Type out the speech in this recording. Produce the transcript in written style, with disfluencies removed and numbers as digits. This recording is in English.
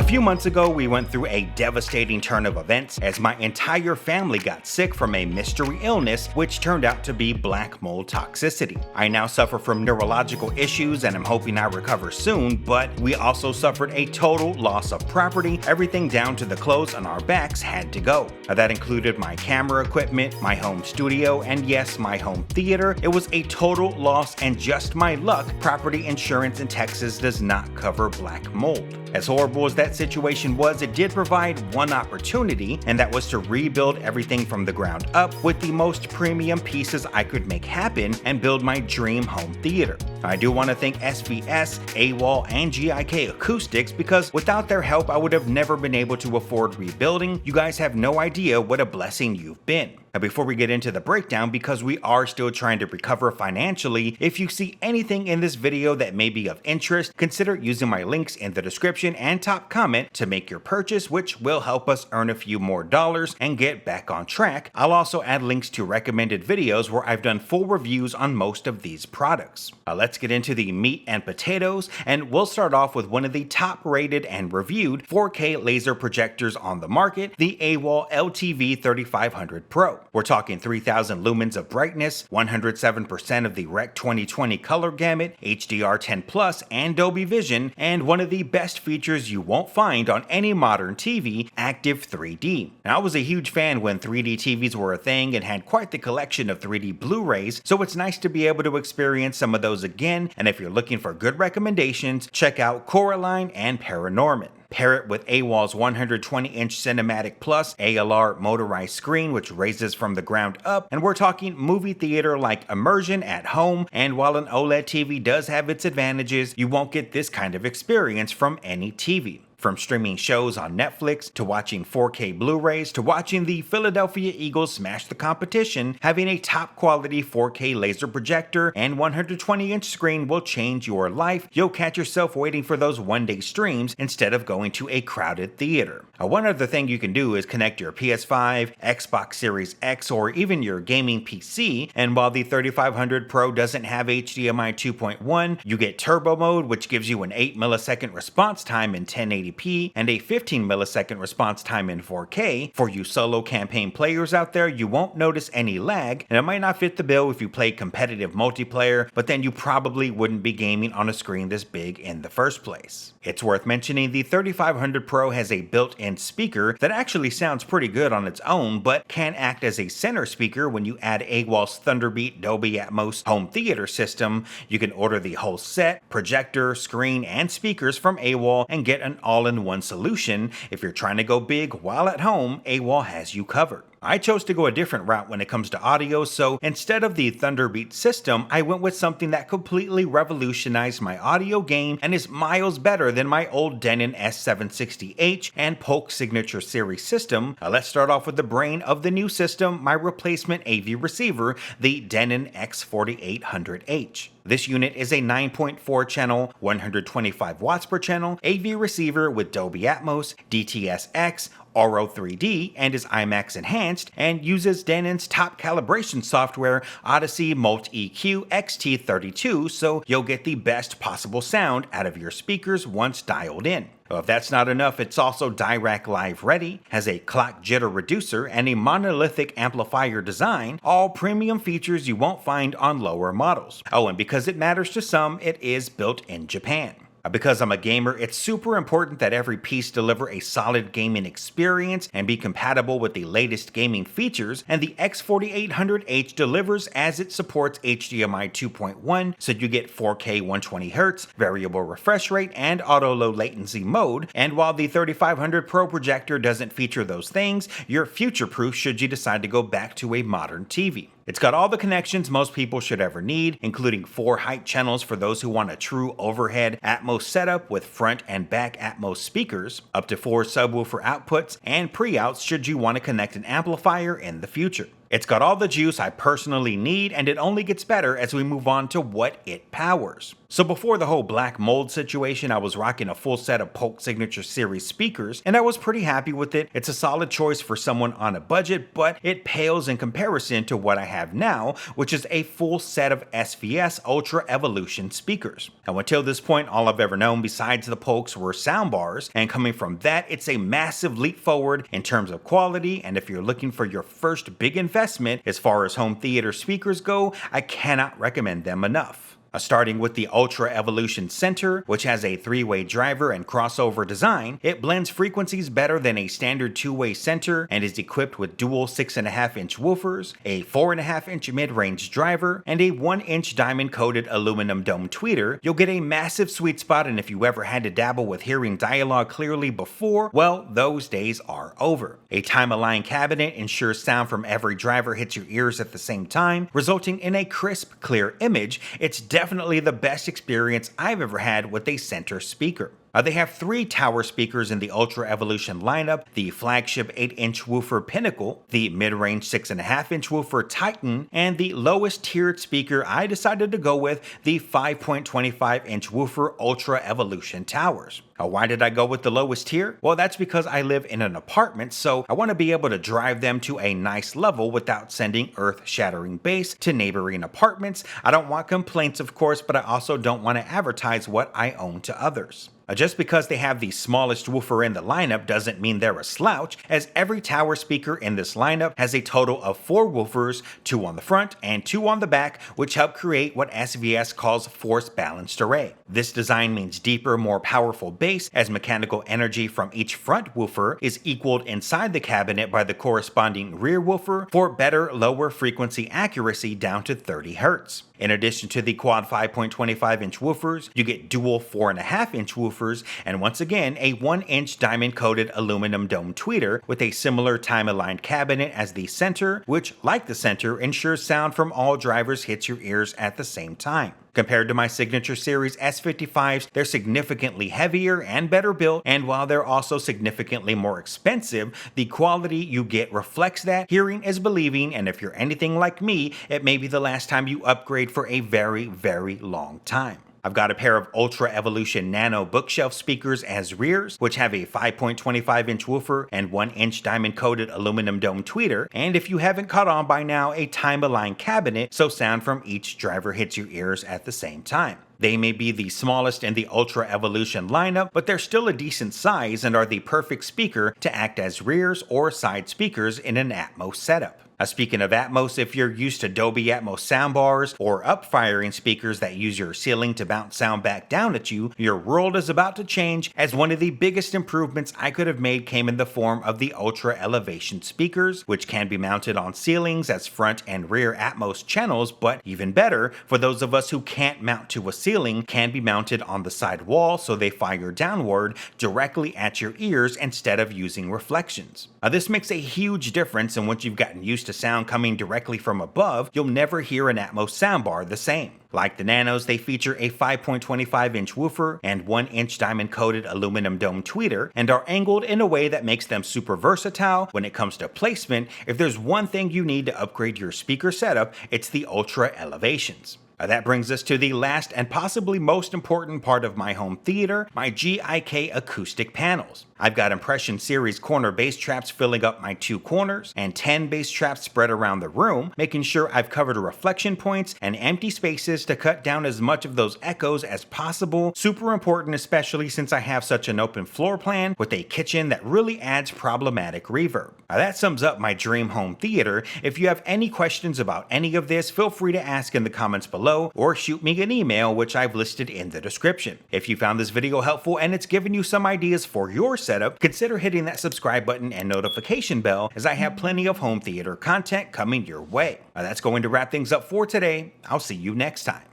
few months ago, we went through a devastating turn of events as my entire family got sick from a mystery illness which turned out to be black mold toxicity. I now suffer from neurological issues and I'm hoping I recover soon, but we also suffered a total loss of property. Everything down to the clothes on our backs had to go. That included my camera equipment, my home studio, and yes, my home theater. It was a total loss, and just my luck, property insurance in Texas does not cover black mold. As horrible as that situation was, it did provide one opportunity, and that was to rebuild everything from the ground up with the most premium pieces I could make happen and build my dream home theater. I do want to thank SVS, Awall, and GIK Acoustics because without their help I would have never been able to afford rebuilding. You guys have no idea what a blessing you've been. Now before we get into the breakdown, because we are still trying to recover financially, if you see anything in this video that may be of interest, consider using my links in the description and top comment to make your purchase, which will help us earn a few more dollars and get back on track. I'll also add links to recommended videos where I've done full reviews on most of these products. Let's get into the meat and potatoes, and we'll start off with one of the top rated and reviewed 4K laser projectors on the market, the Awall LTV 3500 Pro. We're talking 3000 lumens of brightness, 107% of the Rec 2020 color gamut, HDR10 Plus, and Dolby Vision, and one of the best features you won't find on any modern TV, active 3D. Now, I was a huge fan when 3D TVs were a thing and had quite the collection of 3D Blu-rays, so it's nice to be able to experience some of those again, and if you're looking for good recommendations, check out Coraline and Paranorman. Pair it with Awall's 120-inch Cinematic Plus ALR motorized screen, which raises from the ground up, and we're talking movie theater-like immersion at home, and while an OLED TV does have its advantages, you won't get this kind of experience from any TV. From streaming shows on Netflix, to watching 4K Blu-rays, to watching the Philadelphia Eagles smash the competition, having a top quality 4K laser projector and 120-inch screen will change your life. You'll catch yourself waiting for those one-day streams instead of going to a crowded theater. One other thing you can do is connect your PS5, Xbox Series X, or even your gaming PC, and while the 3500 Pro doesn't have HDMI 2.1, you get turbo mode, which gives you an 8 millisecond response time in 1080p and a 15 millisecond response time in 4K. For you solo campaign players out there, you won't notice any lag, and it might not fit the bill if you play competitive multiplayer, but then you probably wouldn't be gaming on a screen this big in the first place. It's worth mentioning the 3500 Pro has a built-in speaker that actually sounds pretty good on its own, but can act as a center speaker when you add Awall's Thunderbeat Dolby Atmos home theater system. You can order the whole set, projector, screen, and speakers from Awall and get an all-in-one solution. If you're trying to go big while at home, Awall has you covered. I chose to go a different route when it comes to audio, so instead of the Thunderbeat system, I went with something that completely revolutionized my audio game and is miles better than my old Denon S760H and Polk Signature Series system. Let's start off with the brain of the new system, my replacement AV receiver, the Denon X4800H. This unit is a 9.4 channel, 125 watts per channel AV receiver with Dolby Atmos, DTS-X, Auro 3D, and is IMAX enhanced, and uses Denon's top calibration software, Odyssey Mult-EQ XT32, so you'll get the best possible sound out of your speakers once dialed in. Well, if that's not enough, it's also Dirac Live ready, has a clock jitter reducer, and a monolithic amplifier design, all premium features you won't find on lower models. Oh, and because it matters to some, it is built in Japan. Because I'm a gamer, it's super important that every piece deliver a solid gaming experience and be compatible with the latest gaming features, and the X4800H delivers as it supports HDMI 2.1, so you get 4K 120Hz, variable refresh rate, and auto low latency mode, and while the 3500 Pro projector doesn't feature those things, you're future-proof should you decide to go back to a modern TV. It's got all the connections most people should ever need, including 4 height channels for those who want a true overhead Atmos setup with front and back Atmos speakers, up to 4 subwoofer outputs, and pre-outs should you want to connect an amplifier in the future. It's got all the juice I personally need, and it only gets better as we move on to what it powers. So before the whole black mold situation, I was rocking a full set of Polk Signature Series speakers, and I was pretty happy with it. It's a solid choice for someone on a budget, but it pales in comparison to what I have now, which is a full set of SVS Ultra Evolution speakers. Now until this point, all I've ever known besides the Polks were soundbars, and coming from that, it's a massive leap forward in terms of quality, and if you're looking for your first big investment as far as home theater speakers go, I cannot recommend them enough. Starting with the Ultra Evolution Center, which has a 3-way driver and crossover design, it blends frequencies better than a standard 2-way center and is equipped with dual 6.5-inch woofers, a 4.5-inch mid-range driver, and a 1-inch diamond-coated aluminum dome tweeter. You'll get a massive sweet spot, and if you ever had to dabble with hearing dialogue clearly before, well, those days are over. A time-aligned cabinet ensures sound from every driver hits your ears at the same time, resulting in a crisp, clear image. It's definitely the best experience I've ever had with a center speaker. They have 3 tower speakers in the Ultra Evolution lineup: the flagship 8-inch woofer Pinnacle, the mid-range 6.5-inch woofer Titan, and the lowest tiered speaker I decided to go with, the 5.25-inch woofer Ultra Evolution Towers. Why did I go with the lowest tier? Well, that's because I live in an apartment, so I want to be able to drive them to a nice level without sending earth-shattering bass to neighboring apartments. I don't want complaints, of course, but I also don't want to advertise what I own to others. Just because they have the smallest woofer in the lineup doesn't mean they're a slouch, as every tower speaker in this lineup has a total of 4 woofers, 2 on the front and 2 on the back, which help create what SVS calls force balanced array. This design means deeper, more powerful bass, as mechanical energy from each front woofer is equaled inside the cabinet by the corresponding rear woofer for better lower frequency accuracy down to 30 Hz. In addition to the quad 5.25-inch woofers, you get dual 4.5-inch woofers, and once again, a 1-inch diamond-coated aluminum dome tweeter with a similar time-aligned cabinet as the center, which, like the center, ensures sound from all drivers hits your ears at the same time. Compared to my Signature Series S55s, they're significantly heavier and better built, and while they're also significantly more expensive, the quality you get reflects that. Hearing is believing, and if you're anything like me, it may be the last time you upgrade for a very, very long time. I've got a pair of Ultra Evolution Nano bookshelf speakers as rears, which have a 5.25-inch woofer and 1-inch diamond-coated aluminum dome tweeter, and if you haven't caught on by now, a time-aligned cabinet so sound from each driver hits your ears at the same time. They may be the smallest in the Ultra Evolution lineup, but they're still a decent size and are the perfect speaker to act as rears or side speakers in an Atmos setup. Speaking of Atmos, if you're used to Dolby Atmos soundbars or up-firing speakers that use your ceiling to bounce sound back down at you, your world is about to change, as one of the biggest improvements I could have made came in the form of the Ultra Elevation speakers, which can be mounted on ceilings as front and rear Atmos channels, but even better, for those of us who can't mount to a ceiling, can be mounted on the side wall so they fire downward directly at your ears instead of using reflections. This makes a huge difference, and once you've gotten used to sound coming directly from above, you'll never hear an Atmos soundbar the same. Like the Nanos, they feature a 5.25-inch woofer and 1-inch diamond-coated aluminum dome tweeter, and are angled in a way that makes them super versatile when it comes to placement. If there's one thing you need to upgrade your speaker setup, it's the Ultra Elevations. That brings us to the last and possibly most important part of my home theater, my GIK acoustic panels. I've got Impression Series corner bass traps filling up my 2 corners, and 10 bass traps spread around the room, making sure I've covered reflection points and empty spaces to cut down as much of those echoes as possible. Super important, especially since I have such an open floor plan with a kitchen that really adds problematic reverb. That sums up my dream home theater. If you have any questions about any of this, feel free to ask in the comments below or shoot me an email, which I've listed in the description. If you found this video helpful and it's given you some ideas for your setup, consider hitting that subscribe button and notification bell, as I have plenty of home theater content coming your way. That's going to wrap things up for today. I'll see you next time.